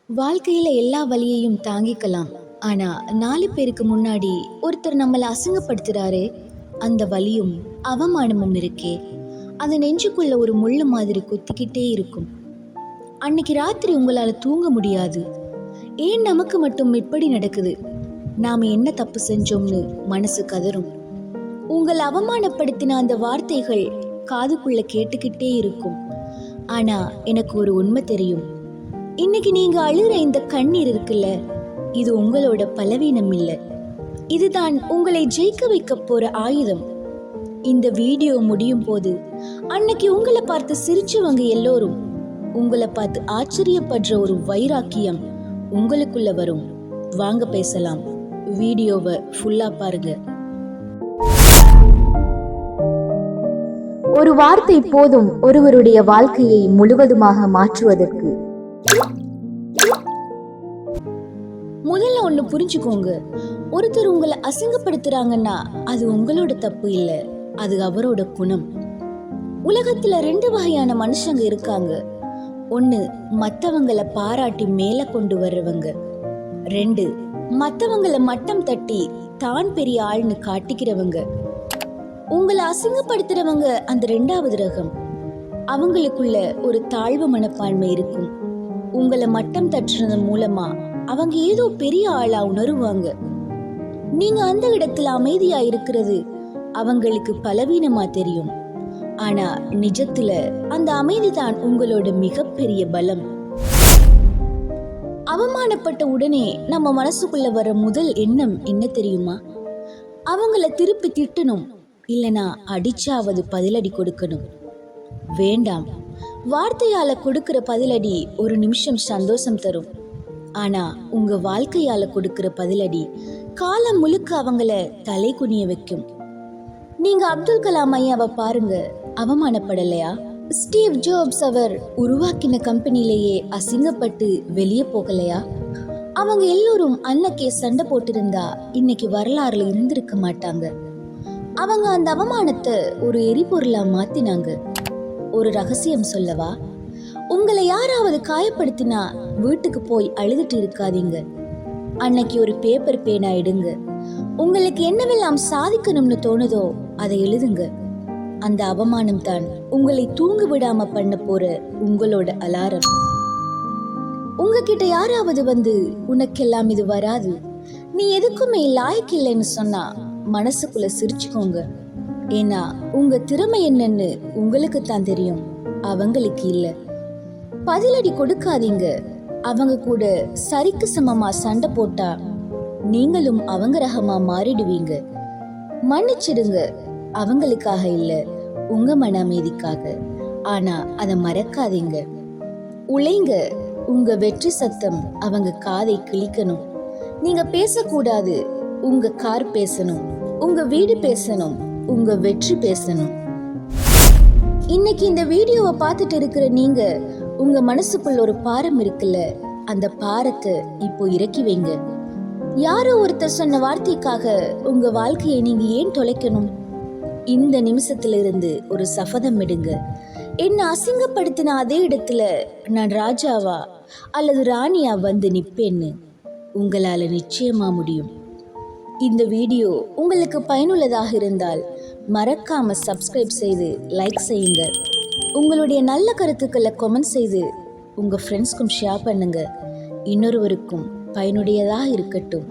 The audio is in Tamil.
வாழ்க்கையில எல்லா வலியையும் தாங்கிக்கலாம். ஆனா 4 பேருக்கு முன்னாடி ஒருத்தர் நம்மள அசிங்கப்படுத்துறாரே, அந்த வலியும் அவமானமும் இருக்கே, அது நெஞ்சுக்குள்ள ஒரு முள்ளு மாதிரி குத்திக்கிட்டே இருக்கும். அன்னைக்கு ராத்திரி உங்களால தூங்க முடியாது. ஏன் நமக்கு மட்டும் இப்படி நடக்குது? நாம என்ன தப்பு செஞ்சோம்னு மனசு கதறும். உங்களை அவமானப்படுத்தின அந்த வார்த்தைகள் காதுக்குள்ள கேட்டுக்கிட்டே இருக்கும். ஆனா எனக்கு ஒரு உண்மை தெரியும். இன்னைக்கு நீங்க அழுற இந்த கண்ணீர் இருக்குல்ல, இது உங்களோட பலவீனம் இல்ல, இதுதான் உங்களை ஜெயிக்க வைக்க போற ஆயுதம். இந்த வீடியோ முடியும் போது அன்னைக்கு உங்களை பார்த்து சிரிச்சவங்க எல்லோரும் உங்களை பார்த்து ஆச்சரியப்படுற ஒரு வைராக்கியம் உங்களுக்குள்ள வரும். வாங்க பேசலாம். வீடியோவை ஃபுல்லா பாருங்க. ஒரு வார்த்தை போதும் ஒருவருடைய வாழ்க்கையை முழுவதுமாக மாற்றுவதற்கு. முதல்ல ஒண்ணு புரிஞ்சுக்கோங்க. ஒருத்தர் உங்களை அசிங்கப்படுத்துறாங்கன்னா அது உங்களோட தப்பு இல்ல, அது அவரோட குணம். உலகத்துல 2 வகையான மனுஷங்க இருக்காங்க. ஒண்ணு, மத்தவங்களை பாராட்டி மேல கொண்டு வர்றவங்க. 2, மத்தவங்களை மட்டம் தட்டி தான் பெரிய ஆள்னு காட்டிக்கிறவங்க. உங்களை அசிங்கப்படுத்துறவங்க அந்த 2வது ரகம். அவங்களுக்குள்ள ஒரு தாழ்வு மனப்பான்மை இருக்கும். உங்களை மட்டம் தட்டுறது மூலமா அவங்க ஏதோ பெரிய ஆளா உணருவாங்க. நீங்க அந்த இடத்துல அமைதியா இருக்கிறது அவங்களுக்கு பலவீனமா தெரியும். ஆனா நிஜத்துல அந்த அமைதிதான் உங்களோட மிகப்பெரிய பலம். அவமானப்பட்ட உடனே நம்ம மனசுக்குள்ள வர முதல் எண்ணம் என்ன தெரியுமா? அவங்கள திருப்பி திட்டணும், இல்லனா அடிச்சாவது பதிலடி கொடுக்கணும். வேண்டாம். வார்த்தையால கொடுக்கிற பதிலடி ஒரு நிமிஷம் சந்தோஷம் தரும். ஆனா உங்க வாழ்க்கையால கொடுக்கிற பதிலடி காலம் முழுக்க அவங்கள தலை குனிய வைக்கும். நீங்க அப்துல் கலாம் ஐயாவை பாருங்க, அவமானப்படலையா? ஸ்டீவ் ஜாப்ஸ் அவர் உருவாக்கின கம்பெனிலேயே அசிங்கப்பட்டு வெளியே போகலையா? அவங்க எல்லோரும் அன்னைக்கே சண்டை போட்டிருந்தா இன்னைக்கு வரலாறுல இருந்திருக்க மாட்டாங்க. அவங்க அந்த அவமானத்தை ஒரு எரிபொருளா மாத்தினாங்க. ஒரு ரகசியம் சொல்லவா? உங்களை யாராவது காயப்படுத்தினா வீட்டுக்கு போய் அழுதுட்டு இருக்காதீங்க. அன்னைக்கு ஒரு பேப்பர் பேனா எடுங்க. உங்களுக்கு என்னவெல்லாம் சாதிக்கணும்னு தோணுதோ அதை எழுதுங்க. அந்த அவமானம் தான் உங்களை தூங்க விடாம பண்ண போற உங்களோட அலாரம். உங்ககிட்ட யாராவது வந்து உனக்கெல்லாம் இது வராது, நீ எதுக்குமே லாய்க்கு இல்லைன்னு சொன்னா மனசுக்குள்ள சிரிச்சுக்கோங்க. ஏன்னா உங்க திறமை என்னன்னு உங்களுக்கு தான் தெரியும், அவங்களுக்கு இல்ல. பதிலடி கொடுக்காதீங்க. அவங்க கூட சரிக்கு சமமா சண்டை போட்டா நீங்களும் அவங்க ரகமா மாறிடுவீங்க. மன்னிச்சிடுங்க, அவங்களுக்காக இல்ல, உங்க மன அமைதிக்காக. ஆனா அதை மறக்காதீங்க. உழைங்க. உங்க வெற்றி சத்தம் அவங்க காதை கிழிக்கணும். நீங்க பேசக்கூடாது, உங்க கார் பேசணும், உங்க வீடு பேசணும், உங்க வெற்றி பேசணும். இன்னைக்கு இந்த வீடியோவை பார்த்துட்டு இருக்கிற நீங்க, உங்க மனசுக்குள்ள ஒரு பாரம் இருக்குல்ல, அந்த பாரத்தை இப்போ இறக்கி வைங்க. யாரோ ஒருத்தர் சொன்ன வார்த்தைக்காக உங்க வாழ்க்கையை நீங்க ஏன் தொலைக்கணும்? இந்த நிமிஷத்துல இருந்து ஒரு சபதம் எடுங்க. என்ன அசிங்கப்படுத்தின அதே இடத்துல நான் ராஜாவா அல்லது ராணியா வந்து நிப்பேன்னு. உங்களால நிச்சயமா முடியும். இந்த வீடியோ உங்களுக்கு பயனுள்ளதாக இருந்தால் மறக்காம சப்ஸ்கிரைப் செய்து லைக் செய்யுங்க. உங்களுடைய நல்ல கருத்துக்களை கமெண்ட் செய்து உங்க ஃப்ரெண்ட்ஸ்க்கும் ஷேர் பண்ணுங்க. இன்னொருவருக்கும் பயனுடையதாக இருக்கட்டும்.